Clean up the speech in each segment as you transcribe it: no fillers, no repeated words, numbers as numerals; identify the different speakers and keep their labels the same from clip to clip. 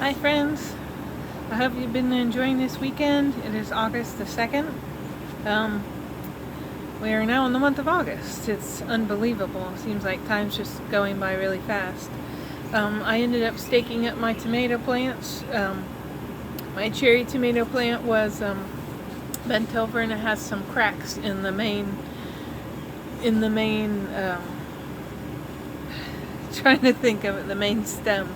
Speaker 1: Hi friends, I hope you've been enjoying this weekend. It is August the 2nd. We are now in the month of August. It's unbelievable. It seems like time's just going by really fast. I ended up staking up my tomato plants. My cherry tomato plant was bent over and it has some cracks in the main trying to think of it, the main stem.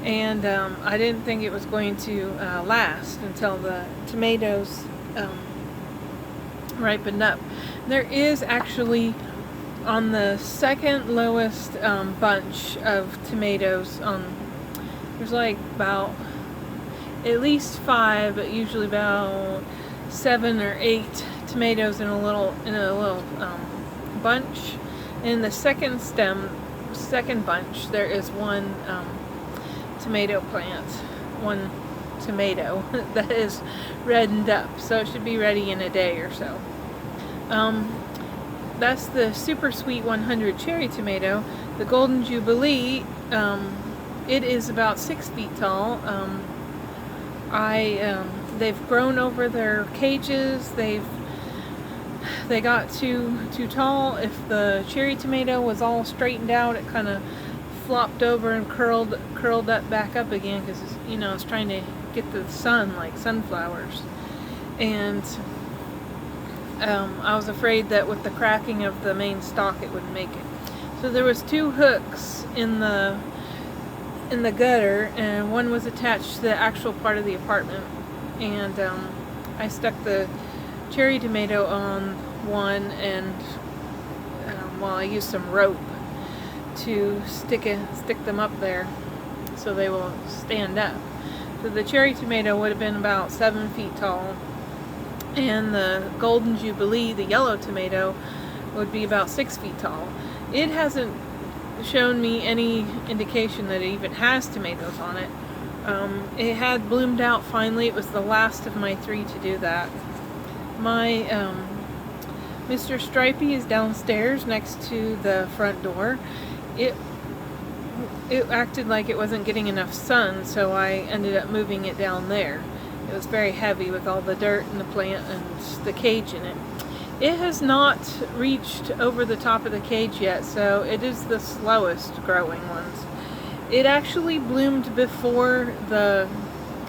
Speaker 1: And I didn't think it was going to last until the tomatoes ripened up. There is actually on the second lowest bunch of tomatoes, there's like about at least 5, but usually about 7 or 8 tomatoes in a little bunch. In the second bunch, there is one tomato plant, one tomato that is reddened up, so it should be ready in a day or so. That's the Super Sweet 100 cherry tomato. The Golden Jubilee, it is about 6 feet tall. They've grown over their cages. They got too tall. If the cherry tomato was all straightened out, it kind of flopped over and curled that back up again because it's trying to get the sun like sunflowers. And I was afraid that with the cracking of the main stalk it wouldn't make it. So there was 2 hooks in the gutter, and one was attached to the actual part of the apartment. And I stuck the cherry tomato on one, and I used some rope to stick them up there so they will stand up. So the cherry tomato would have been about 7 feet tall, and the Golden Jubilee, the yellow tomato, would be about 6 feet tall. It hasn't shown me any indication that it even has tomatoes on it. It had bloomed out finally. It was the last of my 3 to do that. My Mr. Stripey is downstairs next to the front door. It acted like it wasn't getting enough sun, so I ended up moving it down there. It was very heavy with all the dirt and the plant and the cage in it. It has not reached over the top of the cage yet, so it is the slowest growing ones. It actually bloomed before the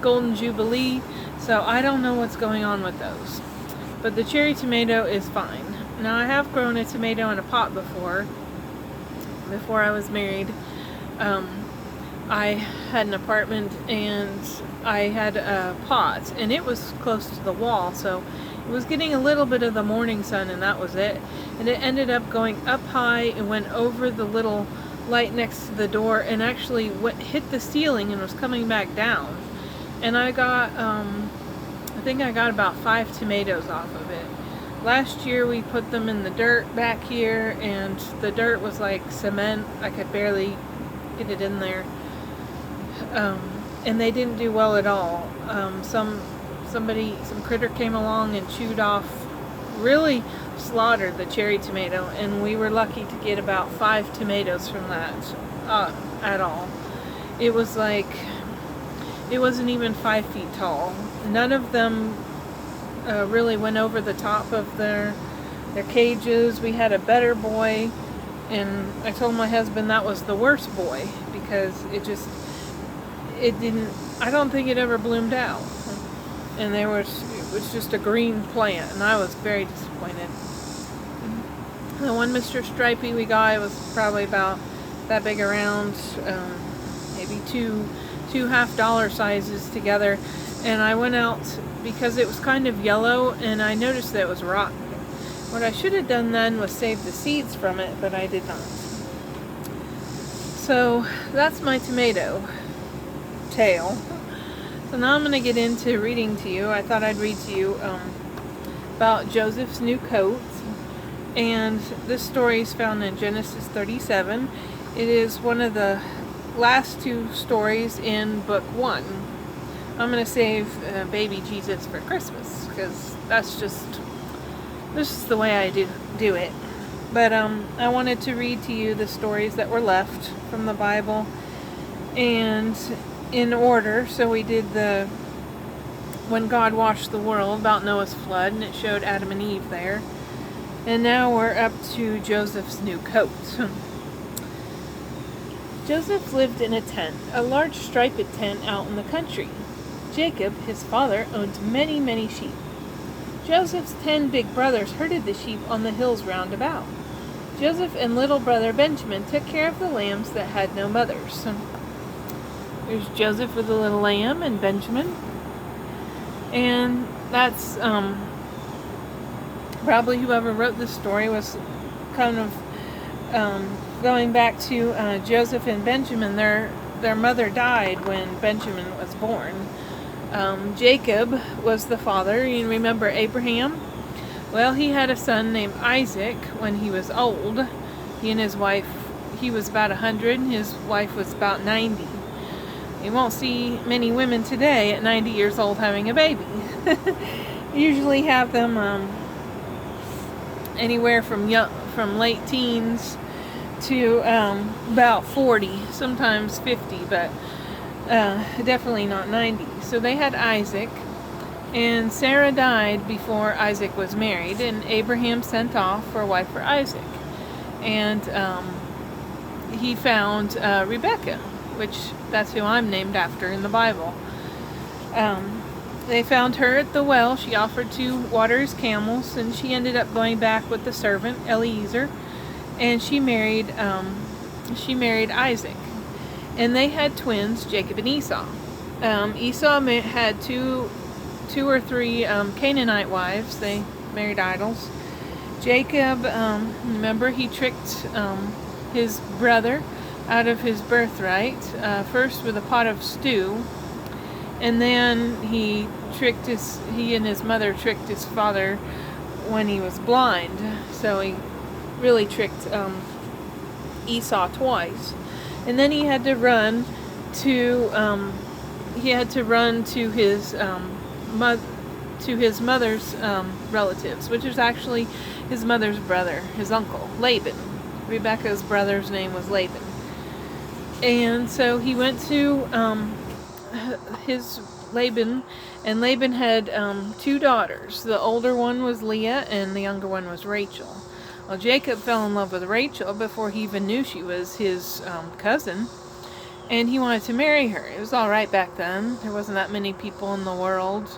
Speaker 1: Golden Jubilee, so I don't know what's going on with those. But the cherry tomato is fine. Now, I have grown a tomato in a pot before I was married. I had an apartment and I had a pot, and it was close to the wall, so it was getting a little bit of the morning sun, and that was it. And it ended up going up high and went over the little light next to the door and actually hit the ceiling and was coming back down. And I got I think I got about 5 tomatoes off of it. Last year we put them in the dirt back here, and the dirt was like cement. I could barely get it in there. And they didn't do well at all. Some critter came along and chewed off, really slaughtered the cherry tomato, and we were lucky to get about 5 tomatoes from that at all. It was like, it wasn't even 5 feet tall. None of them really went over the top of their cages. We had a better boy, and I told my husband that was the worst boy because I don't think it ever bloomed out. And it was just a green plant, and I was very disappointed. The one Mr. Stripey we got, it was probably about that big around, maybe two $half sizes together. And I went out because it was kind of yellow, and I noticed that it was rotten. What I should have done then was save the seeds from it, but I did not. So that's my tomato tale. So now I'm going to get into reading to you. I thought I'd read to you about Joseph's new coat. And this story is found in Genesis 37. It is one of the last 2 stories in book 1. I'm going to save baby Jesus for Christmas because this is the way I do it. But I wanted to read to you the stories that were left from the Bible. And in order. So we did the when God washed the world, about Noah's flood, and it showed Adam and Eve there. And now we're up to Joseph's new coat. Joseph lived in a tent, a large striped tent out in the country. Jacob, his father, owned many, many sheep. Joseph's 10 big brothers herded the sheep on the hills round about. Joseph and little brother Benjamin took care of the lambs that had no mothers. There's Joseph with the little lamb and Benjamin. And that's probably whoever wrote this story was kind of going back to Joseph and Benjamin. Their mother died when Benjamin was born. Jacob was the father. You remember Abraham? Well, he had a son named Isaac when he was old. He and his wife, he was about 100 and his wife was about 90. You won't see many women today at 90 years old having a baby. Usually have them anywhere from late teens to about 40, sometimes 50, but definitely not 90. So they had Isaac, and Sarah died before Isaac was married, and Abraham sent off for a wife for Isaac. And he found Rebecca, which that's who I'm named after in the Bible. They found her at the well. She offered to water his camels, and she ended up going back with the servant Eliezer, and she married Isaac. And they had twins, Jacob and Esau. Esau had two or three Canaanite wives. They married idols. Jacob, remember, he tricked his brother out of his birthright, first with a pot of stew, and then he and his mother tricked his father when he was blind. So he really tricked Esau twice. And then he had to run to his mother's relatives, which is actually his mother's brother, his uncle, Laban. Rebecca's brother's name was Laban. And so he went to his Laban, and Laban had 2 daughters. The older one was Leah, and the younger one was Rachel. Well, Jacob fell in love with Rachel before he even knew she was his cousin, and he wanted to marry her. It was all right back then. There wasn't that many people in the world,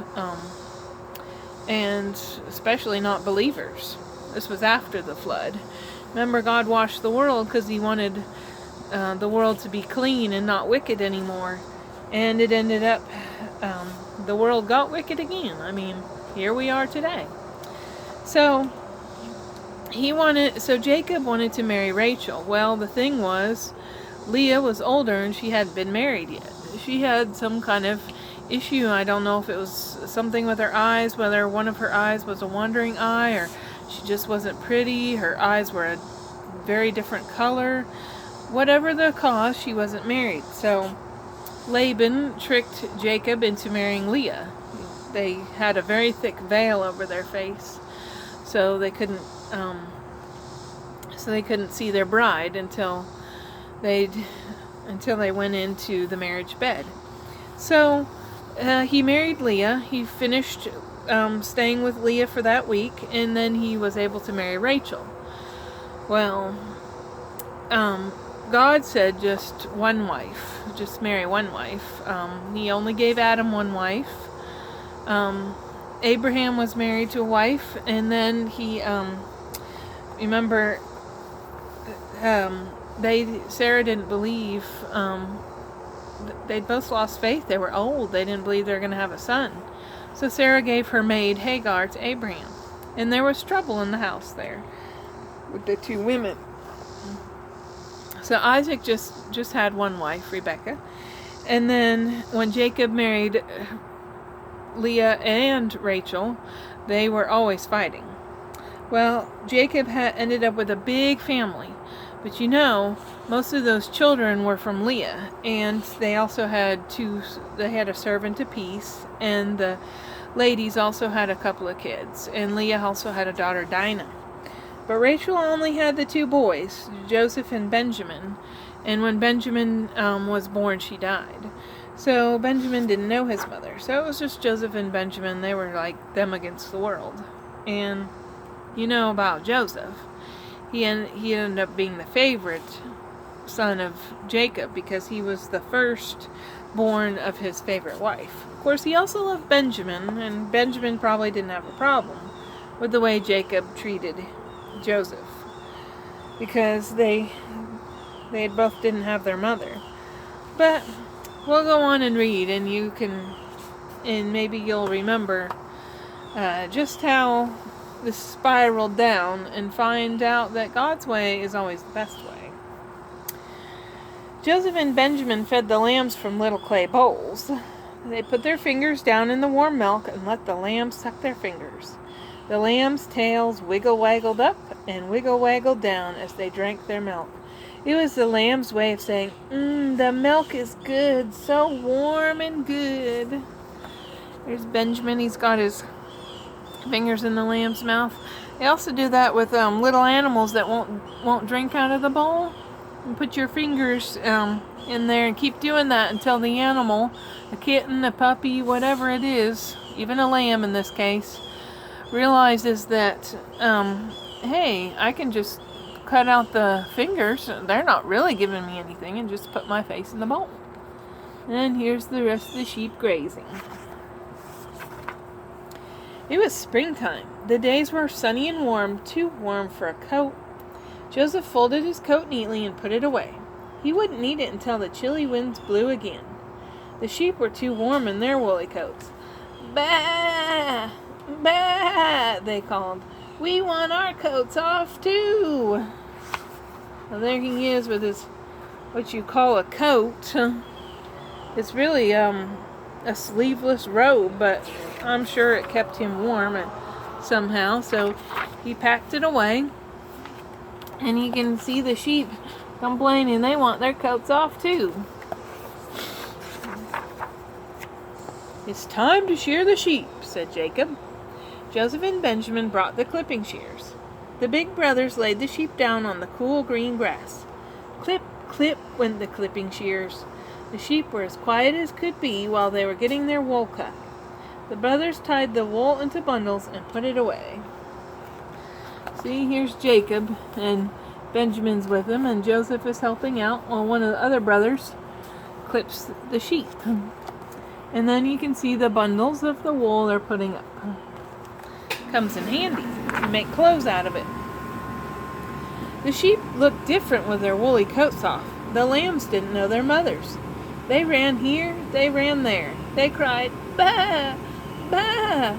Speaker 1: and especially not believers. This was after the flood. Remember, God washed the world because he wanted the world to be clean and not wicked anymore. And it ended up, the world got wicked again. I mean, here we are today. So Jacob wanted to marry Rachel. Well, the thing was, Leah was older and she hadn't been married yet. She had some kind of issue. I don't know if it was something with her eyes, whether one of her eyes was a wandering eye, or she just wasn't pretty. Her eyes were a very different color. Whatever the cause, she wasn't married. So Laban tricked Jacob into marrying Leah. They had a very thick veil over their face, so they couldn't see their bride until they went into the marriage bed. So he married Leah. He finished staying with Leah for that week, and then he was able to marry Rachel. Well, God said just one wife, just marry one wife. He only gave Adam one wife. Abraham was married to a wife, and then he, remember, Sarah didn't believe, they both lost faith. They were old. They didn't believe they were going to have a son. So Sarah gave her maid Hagar to Abraham. And there was trouble in the house there with the 2 women. So Isaac just had one wife, Rebecca. And then when Jacob married Leah and Rachel, they were always fighting. Well, Jacob ended up with a big family. But most of those children were from Leah, and they also had they had a servant apiece, and the ladies also had a couple of kids, and Leah also had a daughter, Dinah. But Rachel only had the 2 boys, Joseph and Benjamin, and when Benjamin was born, she died. So Benjamin didn't know his mother. So it was just Joseph and Benjamin. They were like them against the world. And you know about Joseph. He ended up being the favorite son of Jacob because he was the first born of his favorite wife. Of course, he also loved Benjamin, and Benjamin probably didn't have a problem with the way Jacob treated Joseph because they both didn't have their mother. But we'll go on and read, and maybe you'll remember just how this spiraled down and find out that God's way is always the best way. Joseph and Benjamin fed the lambs from little clay bowls. They put their fingers down in the warm milk and let the lambs suck their fingers. The lambs' tails wiggle-waggled up and wiggle-waggled down as they drank their milk. It was the lamb's way of saying, the milk is good, so warm and good. There's Benjamin. He's got his fingers in the lamb's mouth. They also do that with little animals that won't drink out of the bowl. And put your fingers in there and keep doing that until the animal, a kitten, a puppy, whatever it is, even a lamb in this case, realizes that, hey, I can just cut out the fingers. They're not really giving me anything, and just put my face in the bowl. And here's the rest of the sheep grazing. It was springtime. The days were sunny and warm, too warm for a coat. Joseph folded his coat neatly and put it away. He wouldn't need it until the chilly winds blew again. The sheep were too warm in their woolly coats. "Bah! Bah!" they called. "We want our coats off too." Well, there he is with his, what you call a coat. It's really a sleeveless robe, but I'm sure it kept him warm somehow. So he packed it away. And you can see the sheep complaining they want their coats off too. "It's time to shear the sheep," said Jacob. Joseph and Benjamin brought the clipping shears. The big brothers laid the sheep down on the cool green grass. Clip, clip went the clipping shears. The sheep were as quiet as could be while they were getting their wool cut. The brothers tied the wool into bundles and put it away. See, here's Jacob, and Benjamin's with him, and Joseph is helping out while one of the other brothers clips the sheep. And then you can see the bundles of the wool they're putting up. Comes in handy. You make clothes out of it. The sheep looked different with their woolly coats off. The lambs didn't know their mothers. They ran here, they ran there. They cried, "Bah! Bah!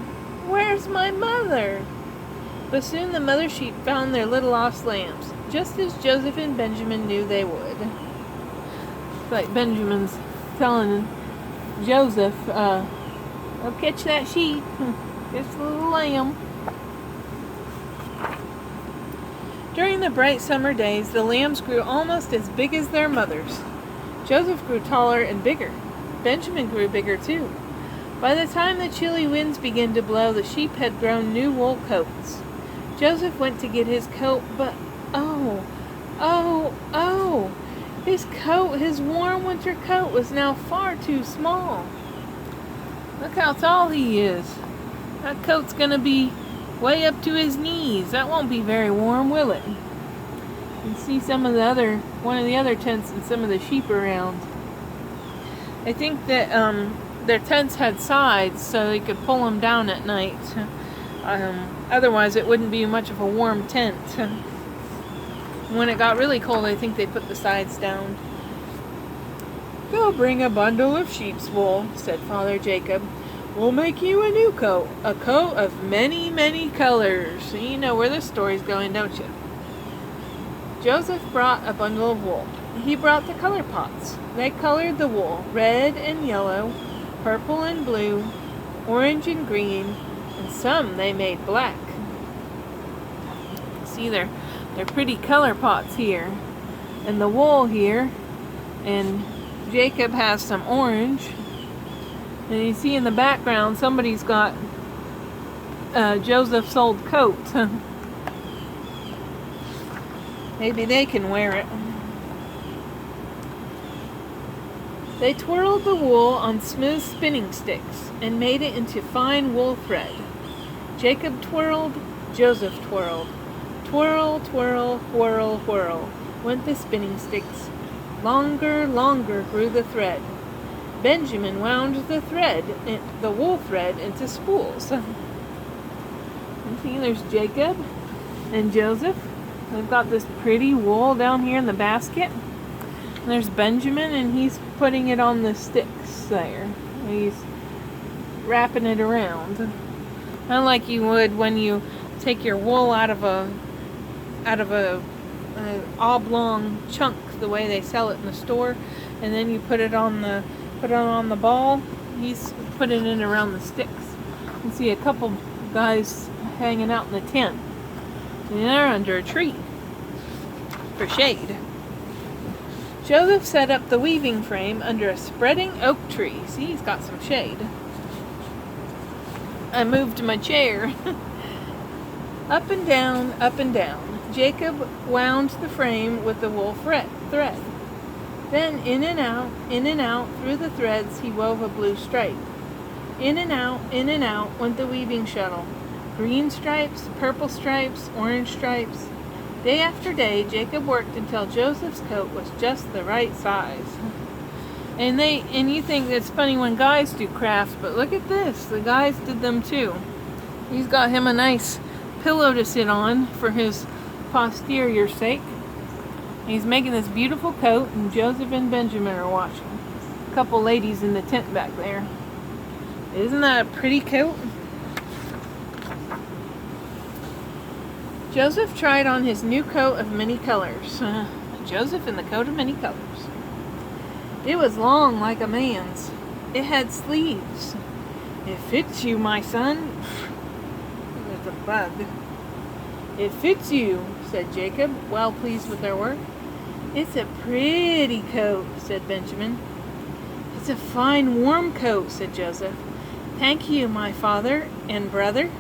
Speaker 1: Where's my mother?" But soon the mother sheep found their little lost lambs, just as Joseph and Benjamin knew they would. It's like Benjamin's telling Joseph, "Go catch that sheep. It's the little lamb." During the bright summer days, the lambs grew almost as big as their mothers. Joseph grew taller and bigger. Benjamin grew bigger too. By the time the chilly winds began to blow, the sheep had grown new wool coats. Joseph went to get his coat, but oh, his coat, his warm winter coat, was now far too small. Look how tall he is. That coat's gonna be way up to his knees. That won't be very warm, will it? You can see one of the other tents and some of the sheep around. I think that their tents had sides so they could pull them down at night. Otherwise, it wouldn't be much of a warm tent. When it got really cold, I think they put the sides down. "Go bring a bundle of sheep's wool," said Father Jacob. "We'll make you a new coat, a coat of many, many colors." You know where this story's going, don't you? Joseph brought a bundle of wool. He brought the color pots. They colored the wool red and yellow, purple and blue, orange and green, and some they made black. See, they're pretty color pots here. And the wool here, and Jacob has some orange. And you see in the background, somebody's got Joseph's old coat. Maybe they can wear it. They twirled the wool on smooth spinning sticks and made it into fine wool thread. Jacob twirled, Joseph twirled. Twirl, twirl, whirl, whirl, went the spinning sticks. Longer, longer grew the thread. Benjamin wound the wool thread into spools. You see, there's Jacob and Joseph. They've got this pretty wool down here in the basket. And there's Benjamin, and he's putting it on the sticks there. He's wrapping it around. Kind of like you would when you take your wool out of a oblong chunk, the way they sell it in the store, and then you put it on the ball. He's putting it around the sticks. You can see a couple guys hanging out in the tent, and they're under a tree for shade. Joseph set up the weaving frame under a spreading oak tree. See, he's got some shade. I moved my chair. Up and down, up and down. Jacob wound the frame with the wool thread. Then in and out, through the threads he wove a blue stripe. In and out went the weaving shuttle. Green stripes, purple stripes, orange stripes. Day after day, Jacob worked until Joseph's coat was just the right size. And you think it's funny when guys do crafts, but look at this. The guys did them too. He's got him a nice pillow to sit on for his posterior sake. He's making this beautiful coat, and Joseph and Benjamin are watching. A couple ladies in the tent back there. Isn't that a pretty coat? Joseph tried on his new coat of many colors. Joseph in the coat of many colors. It was long like a man's. It had sleeves. It fits you, my son. There's a bug. It fits you, said Jacob, well pleased with their work. It's a pretty coat, said Benjamin. It's a fine, warm coat, said Joseph. Thank you, my father and brother.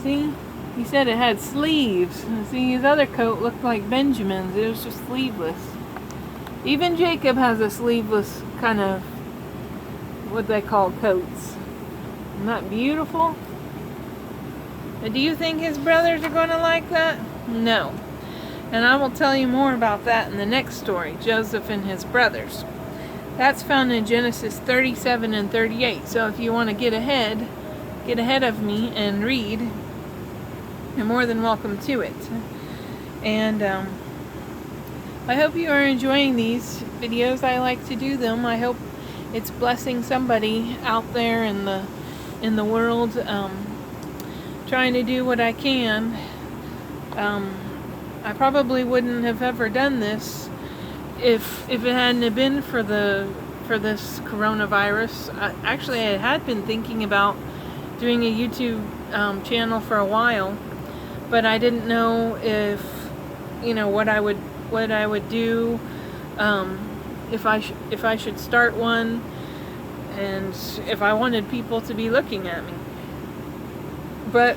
Speaker 1: See, he said it had sleeves. See, his other coat looked like Benjamin's. It was just sleeveless. Even Jacob has a sleeveless kind of what they call coats. Isn't that beautiful? But do you think his brothers are going to like that? No. And I will tell you more about that in the next story, Joseph and his brothers. That's found in Genesis 37 and 38. So if you want to get ahead of me and read, you're more than welcome to it. And I hope you are enjoying these videos. I like to do them. I hope it's blessing somebody out there in the world. Trying to do what I can. I probably wouldn't have ever done this if it hadn't have been for this coronavirus. Actually, I had been thinking about doing a YouTube channel for a while, but I didn't know if what I would do, if I should start one, and if I wanted people to be looking at me. But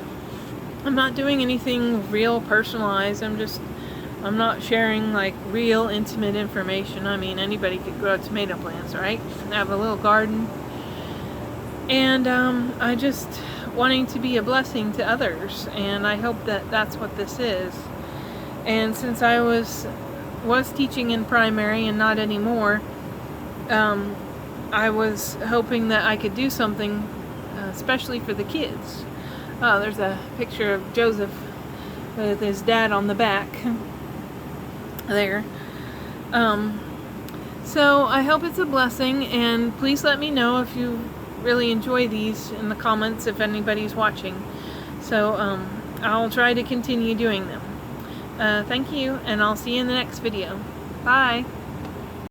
Speaker 1: I'm not doing anything real personalized. I'm not sharing like real intimate information. I mean, anybody could grow tomato plants, right? And have a little garden. And I just wanting to be a blessing to others, and I hope that that's what this is. And since I was teaching in primary and not anymore, I was hoping that I could do something especially for the kids. Oh, there's a picture of Joseph with his dad on the back there. So I hope it's a blessing, and please let me know if you really enjoy these in the comments if anybody's watching. So I'll try to continue doing them. Thank you, and I'll see you in the next video. Bye!